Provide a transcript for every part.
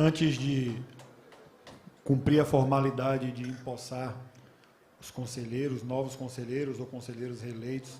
Antes de cumprir a formalidade de empossar os conselheiros, novos conselheiros ou conselheiros reeleitos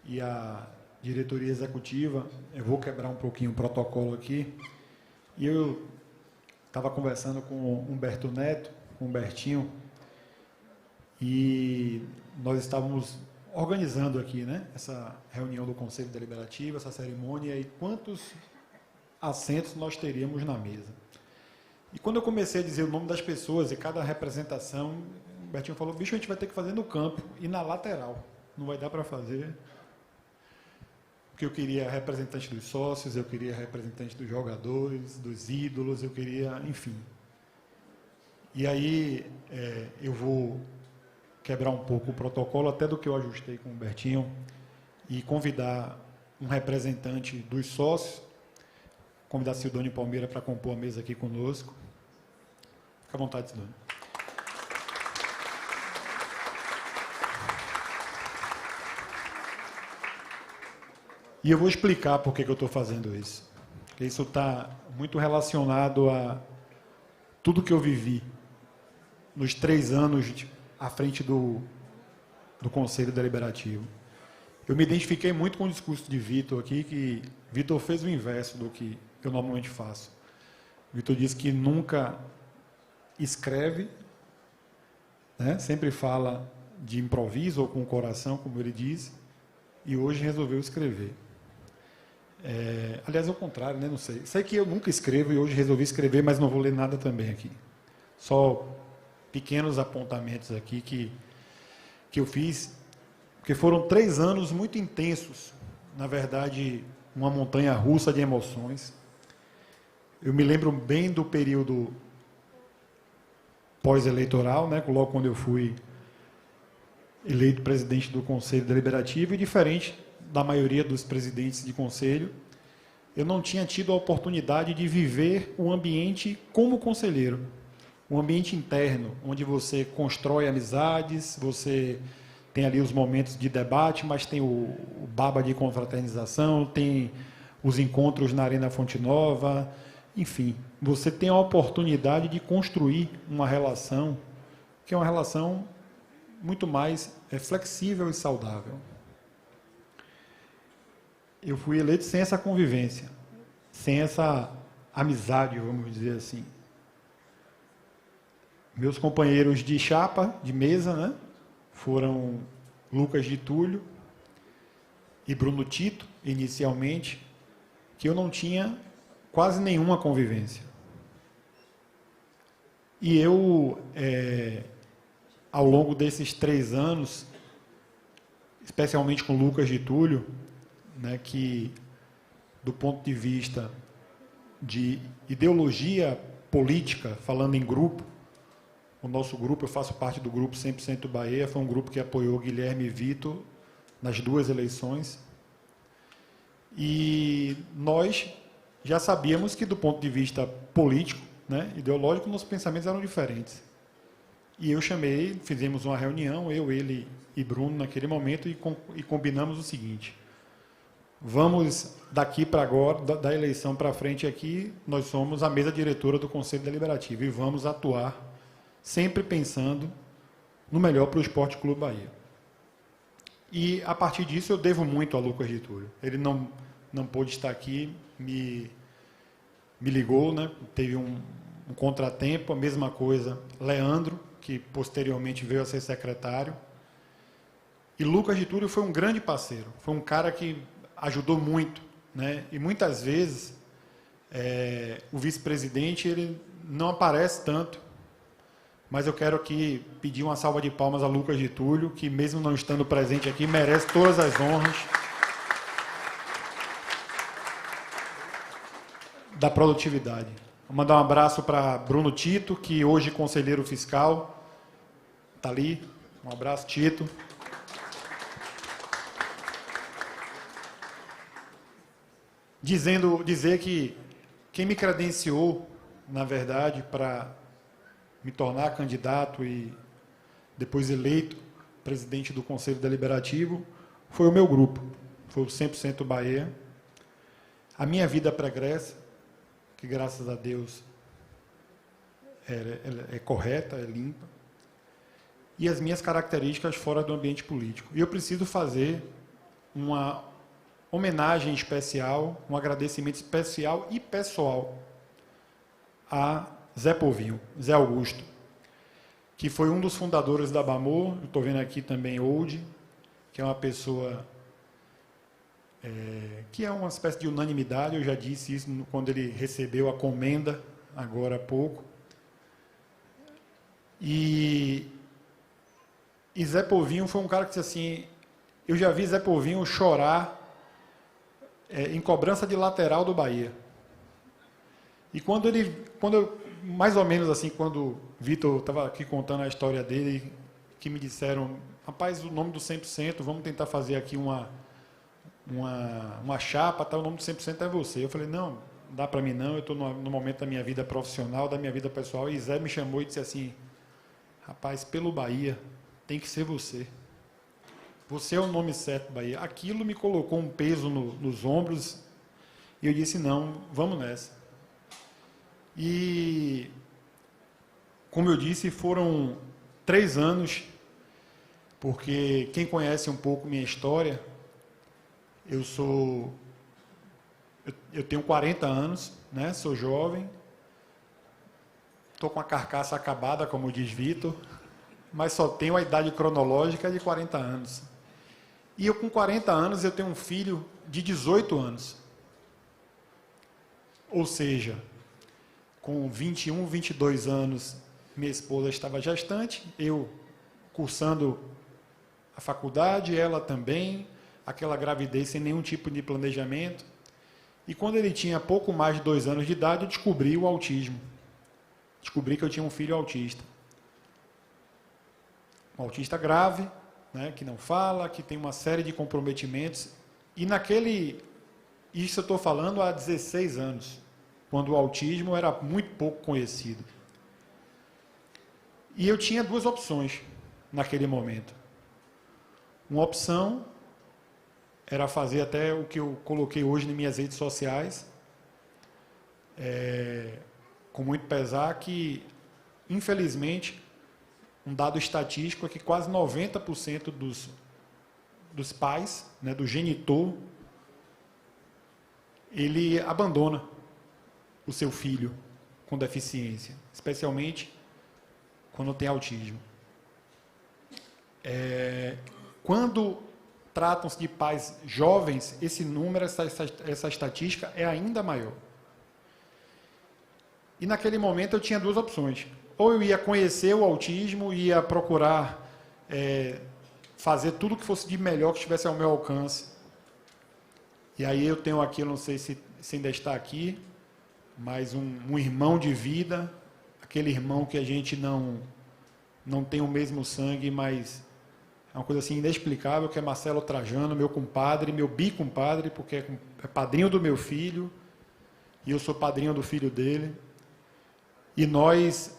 e a diretoria executiva, eu vou quebrar um pouquinho o protocolo aqui. E eu estava conversando com o Humberto Neto, com o Humbertinho, e nós estávamos organizando aqui, né, essa reunião do Conselho Deliberativo, essa cerimônia, e quantos assentos nós teríamos na mesa. E quando eu comecei a dizer o nome das pessoas e cada representação, o Humbertinho falou, bicho, a gente vai ter que fazer no campo e na lateral, não vai dar para fazer, porque eu queria representante dos sócios, eu queria representante dos jogadores, dos ídolos, eu queria, enfim. E aí eu vou quebrar um pouco o protocolo, até do que eu ajustei com o Humbertinho, e convidar um representante dos sócios, convidar a Sidônia Palmeira para compor a mesa aqui conosco. Fica à vontade, Sidônia. E eu vou explicar por que eu estou fazendo isso. Porque isso está muito relacionado a tudo que eu vivi nos 3 anos à frente do Conselho Deliberativo. Eu me identifiquei muito com o discurso de Vitor aqui, que Vitor fez o inverso do que eu normalmente faço. Vitor disse que nunca escreve, né? Sempre fala de improviso ou com o coração, como ele disse, e hoje resolveu escrever. Aliás, é o contrário, né? Não sei. Sei que eu nunca escrevo e hoje resolvi escrever, mas não vou ler nada também aqui. Só pequenos apontamentos aqui que eu fiz, porque foram 3 anos muito intensos, na verdade, uma montanha-russa de emoções. Eu me lembro bem do período pós-eleitoral, né, logo quando eu fui eleito presidente do Conselho Deliberativo, e diferente da maioria dos presidentes de conselho, eu não tinha tido a oportunidade de viver o ambiente como conselheiro, um ambiente interno, onde você constrói amizades, você tem ali os momentos de debate, mas tem o baba de confraternização, tem os encontros na Arena Fonte Nova, enfim, você tem a oportunidade de construir uma relação, que é uma relação muito mais flexível e saudável. Eu fui eleito sem essa convivência, sem essa amizade, vamos dizer assim. Meus companheiros de chapa, de mesa, né, foram Lucas de Túlio e Bruno Tito, inicialmente, que eu não tinha quase nenhuma convivência. E eu, ao longo desses 3 anos, especialmente com Lucas de Túlio, né, que, do ponto de vista de ideologia política, falando em grupo, o nosso grupo, eu faço parte do grupo 100% Bahia, foi um grupo que apoiou Guilherme e Vitor nas 2 eleições. E nós já sabíamos que, do ponto de vista político, né, ideológico, nossos pensamentos eram diferentes. E eu chamei, fizemos uma reunião, eu, ele e Bruno, naquele momento, e combinamos o seguinte: vamos, daqui para agora, da eleição para frente aqui, nós somos a mesa diretora do Conselho Deliberativo e vamos atuar sempre pensando no melhor para o Esporte Clube Bahia. E, a partir disso, eu devo muito a Lucas de Túlio. Ele não pôde estar aqui, me ligou, né? Teve um contratempo, a mesma coisa, Leandro, que posteriormente veio a ser secretário. E Lucas de Túlio foi um grande parceiro, foi um cara que ajudou muito, né? E muitas vezes o vice-presidente ele não aparece tanto, mas eu quero aqui pedir uma salva de palmas a Lucas de Túlio, que mesmo não estando presente aqui, merece todas as honras da produtividade. Vou mandar um abraço para Bruno Tito, que hoje é conselheiro fiscal, está ali. Um abraço, Tito. Dizer que quem me credenciou, na verdade, para me tornar candidato e depois eleito presidente do Conselho Deliberativo, foi o meu grupo, foi o 100% Bahia. A minha vida pregressa, que graças a Deus é correta, é limpa, e as minhas características fora do ambiente político. E eu preciso fazer uma homenagem especial, um agradecimento especial e pessoal a Zé Povinho, Zé Augusto, que foi um dos fundadores da Bamor. Estou vendo aqui também Old, que é uma pessoa que é uma espécie de unanimidade. Eu já disse isso quando ele recebeu a comenda, agora há pouco. E Zé Povinho foi um cara que disse assim, eu já vi Zé Povinho chorar em cobrança de lateral do Bahia. E quando mais ou menos assim, quando o Vitor estava aqui contando a história dele, que me disseram, rapaz, o nome do 100%, vamos tentar fazer aqui uma chapa, tá, o nome do 100% é você. Eu falei, não dá para mim não, eu estou no momento da minha vida profissional, da minha vida pessoal, e Zé me chamou e disse assim, rapaz, pelo Bahia, tem que ser você. Você é o nome certo, Bahia. Aquilo me colocou um peso nos ombros, e eu disse, não, vamos nessa. E, como eu disse, foram 3 anos, porque quem conhece um pouco minha história, eu tenho 40 anos, né? Sou jovem, estou com a carcaça acabada, como diz Vitor, mas só tenho a idade cronológica de 40 anos. E eu, com 40 anos, eu tenho um filho de 18 anos. Ou seja, com 21, 22 anos, minha esposa estava gestante, eu cursando a faculdade, ela também, aquela gravidez sem nenhum tipo de planejamento. E quando ele tinha pouco mais de 2 anos de idade, eu descobri o autismo. Descobri que eu tinha um filho autista. Um autista grave, né, que não fala, que tem uma série de comprometimentos. E isso eu estou falando há 16 anos, quando o autismo era muito pouco conhecido. E eu tinha 2 opções naquele momento. Uma opção era fazer até o que eu coloquei hoje nas minhas redes sociais, com muito pesar, que, infelizmente, um dado estatístico é que quase 90% dos pais, né, do genitor, ele abandona o seu filho com deficiência, especialmente quando tem autismo. Quando tratam-se de pais jovens, esse número, essa estatística é ainda maior. E naquele momento eu tinha 2 opções. Ou eu ia conhecer o autismo, ia procurar fazer tudo o que fosse de melhor que estivesse ao meu alcance. E aí eu tenho aqui, eu não sei se ainda está aqui, mas um irmão de vida, aquele irmão que a gente não tem o mesmo sangue, mas é uma coisa assim inexplicável, que é Marcelo Trajano, meu compadre, meu bicompadre, porque é padrinho do meu filho, e eu sou padrinho do filho dele. E nós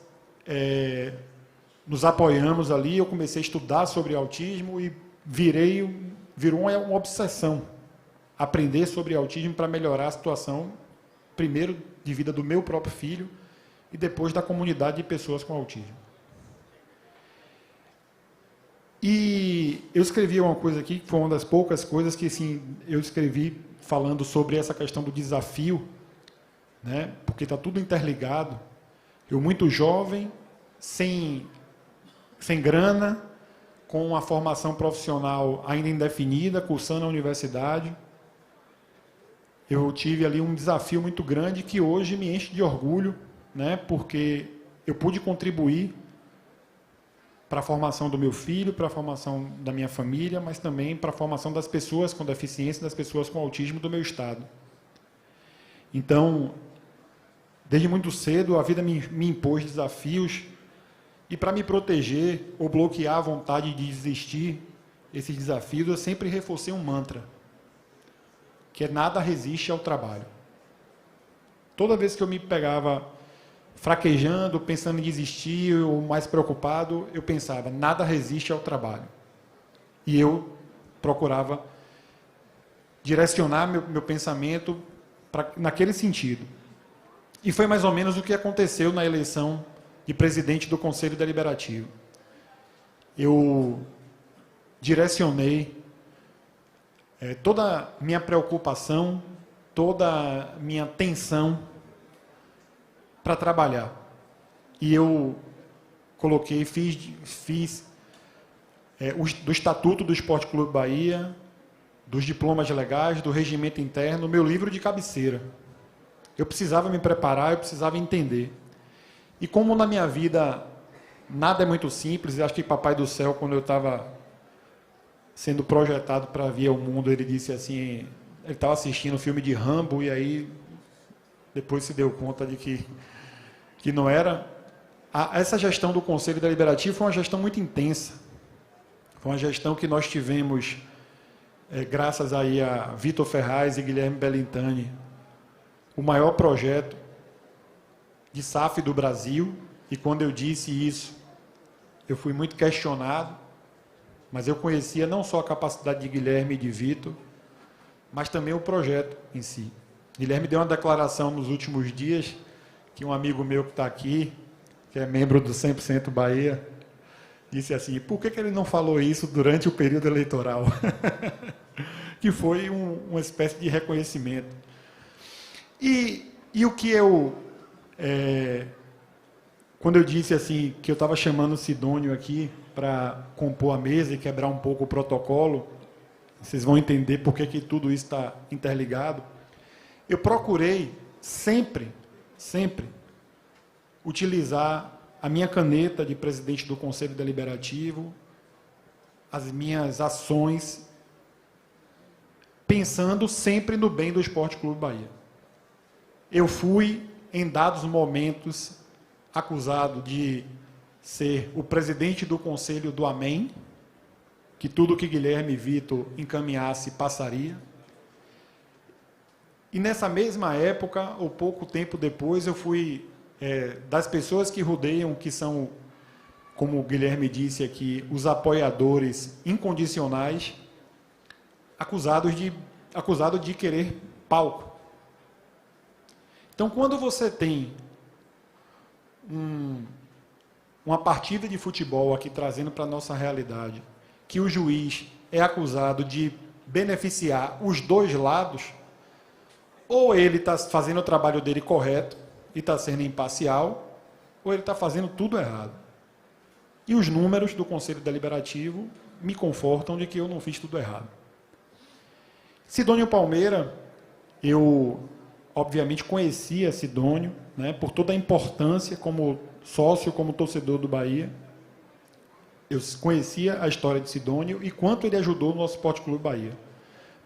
nos apoiamos ali, eu comecei a estudar sobre autismo e virou uma obsessão aprender sobre autismo para melhorar a situação, primeiro de vida do meu próprio filho e depois da comunidade de pessoas com autismo. E eu escrevi uma coisa aqui, que foi uma das poucas coisas que assim, eu escrevi falando sobre essa questão do desafio, né, porque está tudo interligado. Eu, muito jovem, sem grana, com uma formação profissional ainda indefinida, cursando a universidade, eu tive ali um desafio muito grande que hoje me enche de orgulho, né, porque eu pude contribuir para a formação do meu filho, para a formação da minha família, mas também para a formação das pessoas com deficiência, das pessoas com autismo do meu estado. Então, desde muito cedo, a vida me impôs desafios, e para me proteger ou bloquear a vontade de desistir esses desafios, eu sempre reforcei um mantra, que é: nada resiste ao trabalho. Toda vez que eu me pegava fraquejando, pensando em desistir ou mais preocupado, eu pensava: nada resiste ao trabalho. E eu procurava direcionar meu pensamento naquele sentido. E foi mais ou menos o que aconteceu na eleição de presidente do Conselho Deliberativo. Eu direcionei toda a minha preocupação, toda a minha tensão para trabalhar. E eu coloquei, fiz do Estatuto do Esporte Clube Bahia, dos diplomas legais, do regimento interno, meu livro de cabeceira. Eu precisava me preparar, eu precisava entender. E como na minha vida nada é muito simples, eu acho que Papai do Céu, quando eu estava sendo projetado para vir ao mundo, ele disse assim, ele estava assistindo o filme de Rambo, e aí depois se deu conta de que não era. Essa gestão do Conselho Deliberativo foi uma gestão muito intensa. Foi uma gestão que nós tivemos, graças aí a Vitor Ferraz e Guilherme Bellintani, o maior projeto de SAF do Brasil, e quando eu disse isso, eu fui muito questionado, mas eu conhecia não só a capacidade de Guilherme e de Vitor, mas também o projeto em si. Guilherme deu uma declaração nos últimos dias, que um amigo meu que está aqui, que é membro do 100% Bahia, disse assim, por que ele não falou isso durante o período eleitoral? Que foi uma espécie de reconhecimento. E o que eu... quando eu disse assim, que eu estava chamando o Sidônio aqui para compor a mesa e quebrar um pouco o protocolo, vocês vão entender por que tudo isso está interligado. Eu procurei sempre utilizar a minha caneta de presidente do Conselho Deliberativo, as minhas ações, pensando sempre no bem do Esporte Clube Bahia. Eu fui, em dados momentos, acusado de ser o presidente do Conselho do Amém, que tudo que Guilherme e Vitor encaminhasse passaria. E nessa mesma época, ou pouco tempo depois, eu fui das pessoas que rodeiam, que são, como o Guilherme disse aqui, os apoiadores incondicionais, acusado de querer palco. Então, quando você tem uma partida de futebol aqui trazendo para a nossa realidade, que o juiz é acusado de beneficiar os dois lados, ou ele está fazendo o trabalho dele correto e está sendo imparcial, ou ele está fazendo tudo errado. E os números do Conselho Deliberativo me confortam de que eu não fiz tudo errado. Sidônio Palmeira, eu obviamente conhecia Sidônio, né, por toda a importância como sócio, como torcedor do Bahia. Eu conhecia a história de Sidônio e quanto ele ajudou no nosso Esporte Clube Bahia.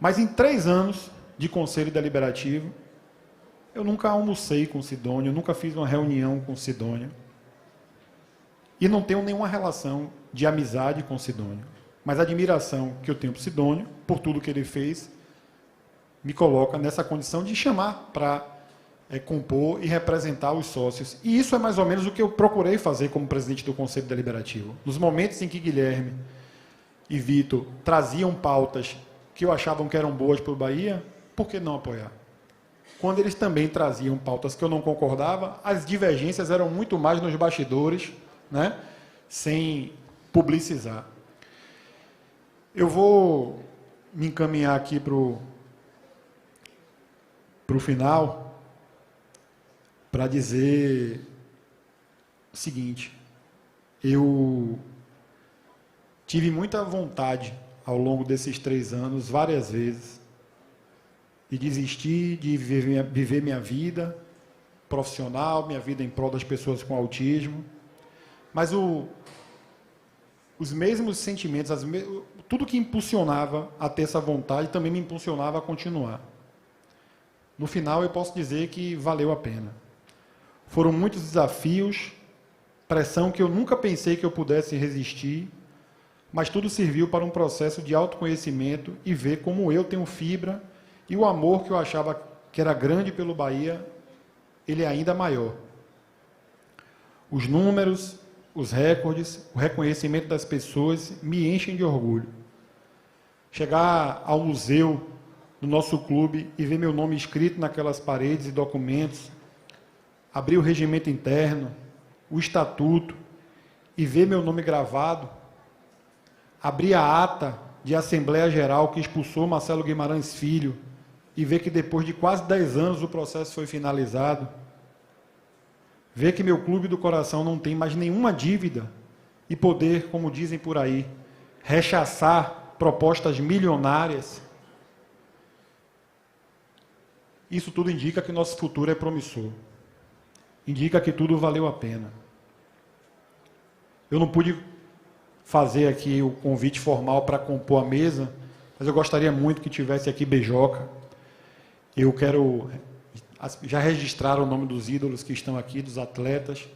Mas em 3 anos de Conselho Deliberativo, eu nunca almocei com Sidônio, nunca fiz uma reunião com Sidônio. E não tenho nenhuma relação de amizade com Sidônio. Mas a admiração que eu tenho por Sidônio, por tudo que ele fez, me coloca nessa condição de chamar para compor e representar os sócios. E isso é mais ou menos o que eu procurei fazer como presidente do Conselho Deliberativo. Nos momentos em que Guilherme e Vitor traziam pautas que eu achavam que eram boas para o Bahia, por que não apoiar? Quando eles também traziam pautas que eu não concordava, as divergências eram muito mais nos bastidores, né, sem publicizar. Eu vou me encaminhar aqui para o final, para dizer o seguinte: eu tive muita vontade, ao longo desses 3 anos, várias vezes, de desistir de viver minha vida profissional, minha vida em prol das pessoas com autismo, mas os mesmos sentimentos, tudo que impulsionava a ter essa vontade, também me impulsionava a continuar. No final, eu posso dizer que valeu a pena. Foram muitos desafios, pressão que eu nunca pensei que eu pudesse resistir, mas tudo serviu para um processo de autoconhecimento e ver como eu tenho fibra e o amor que eu achava que era grande pelo Bahia, ele é ainda maior. Os números, os recordes, o reconhecimento das pessoas me enchem de orgulho. Chegar ao museu do nosso clube e ver meu nome escrito naquelas paredes e documentos, abrir o regimento interno, o estatuto e ver meu nome gravado, abrir a ata de Assembleia Geral que expulsou Marcelo Guimarães Filho e ver que depois de quase 10 anos o processo foi finalizado, ver que meu clube do coração não tem mais nenhuma dívida e poder, como dizem por aí, rechaçar propostas milionárias, isso tudo indica que nosso futuro é promissor. Indica que tudo valeu a pena. Eu não pude fazer aqui o convite formal para compor a mesa, mas eu gostaria muito que tivesse aqui Beijoca. Eu quero já registrar o nome dos ídolos que estão aqui, dos atletas.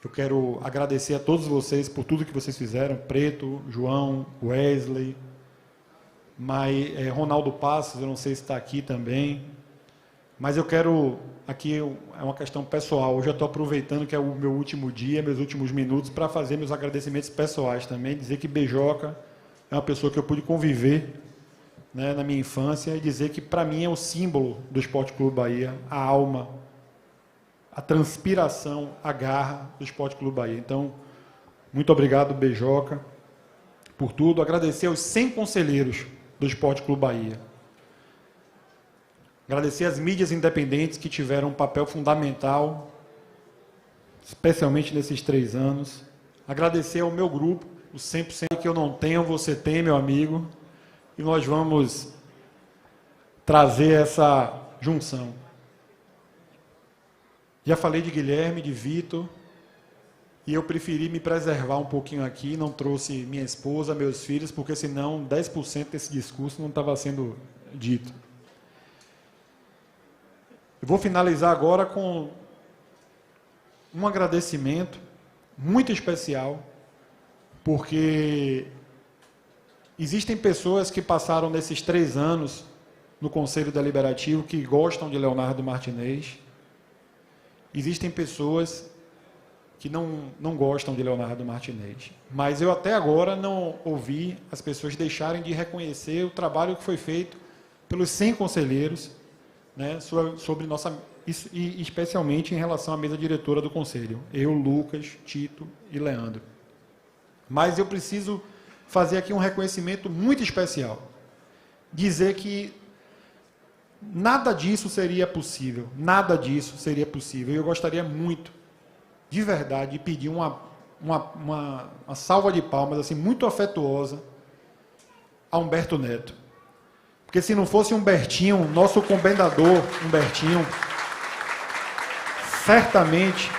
Eu quero agradecer a todos vocês por tudo que vocês fizeram, Preto, João, Wesley, Ronaldo Passos, eu não sei se está aqui também, mas eu quero, aqui é uma questão pessoal, eu já estou aproveitando que é o meu último dia, meus últimos minutos, para fazer meus agradecimentos pessoais também, dizer que Beijoca é uma pessoa que eu pude conviver, né, na minha infância, e dizer que para mim é o símbolo do Esporte Clube Bahia, a alma, a transpiração, a garra do Esporte Clube Bahia. Então, muito obrigado, Beijoca, por tudo. Agradecer aos 100 conselheiros do Esporte Clube Bahia. Agradecer às mídias independentes que tiveram um papel fundamental, especialmente nesses 3 anos. Agradecer ao meu grupo, o 100% que eu não tenho, você tem, meu amigo. E nós vamos trazer essa junção. Já falei de Guilherme, de Vitor, e eu preferi me preservar um pouquinho aqui, não trouxe minha esposa, meus filhos, porque senão 10% desse discurso não estava sendo dito. Eu vou finalizar agora com um agradecimento muito especial, porque existem pessoas que passaram nesses 3 anos no Conselho Deliberativo que gostam de Leonardo Martinez. Existem pessoas que não gostam de Leonardo Martinez. Mas eu até agora não ouvi as pessoas deixarem de reconhecer o trabalho que foi feito pelos 100 conselheiros, né, sobre nossa, e especialmente em relação à mesa diretora do Conselho. Eu, Lucas, Tito e Leandro. Mas eu preciso fazer aqui um reconhecimento muito especial. Dizer que nada disso seria possível. Nada disso seria possível. Eu gostaria muito, de verdade, de pedir uma salva de palmas assim, muito afetuosa a Humberto Neto. Porque se não fosse Humbertinho, nosso comendador, Humbertinho, certamente...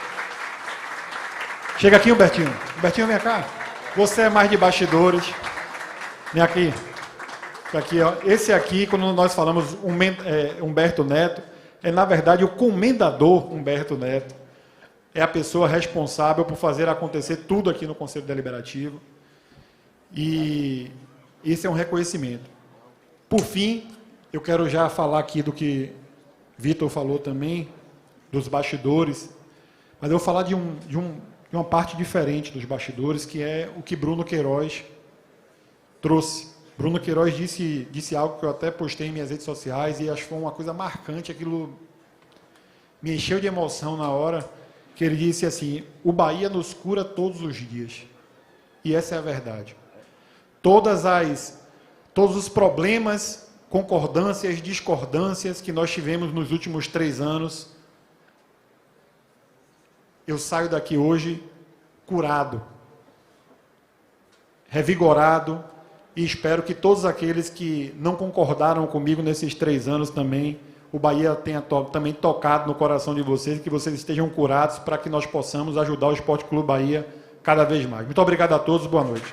Chega aqui, Humbertinho. Humbertinho, vem cá. Você é mais de bastidores. Vem aqui. Aqui, ó. Esse aqui, quando nós falamos Humberto Neto, é, na verdade, o comendador Humberto Neto. É a pessoa responsável por fazer acontecer tudo aqui no Conselho Deliberativo. E esse é um reconhecimento. Por fim, eu quero já falar aqui do que Vitor falou também, dos bastidores, mas eu vou falar de uma parte diferente dos bastidores, que é o que Bruno Queiroz trouxe. Bruno Queiroz disse algo que eu até postei em minhas redes sociais e acho que foi uma coisa marcante, aquilo me encheu de emoção na hora, que ele disse assim: o Bahia nos cura todos os dias. E essa é a verdade. Todos os problemas, concordâncias, discordâncias que nós tivemos nos últimos 3 anos, eu saio daqui hoje curado, revigorado, e espero que todos aqueles que não concordaram comigo nesses 3 anos também, o Bahia tenha também tocado no coração de vocês, que vocês estejam curados para que nós possamos ajudar o Esporte Clube Bahia cada vez mais. Muito obrigado a todos, boa noite.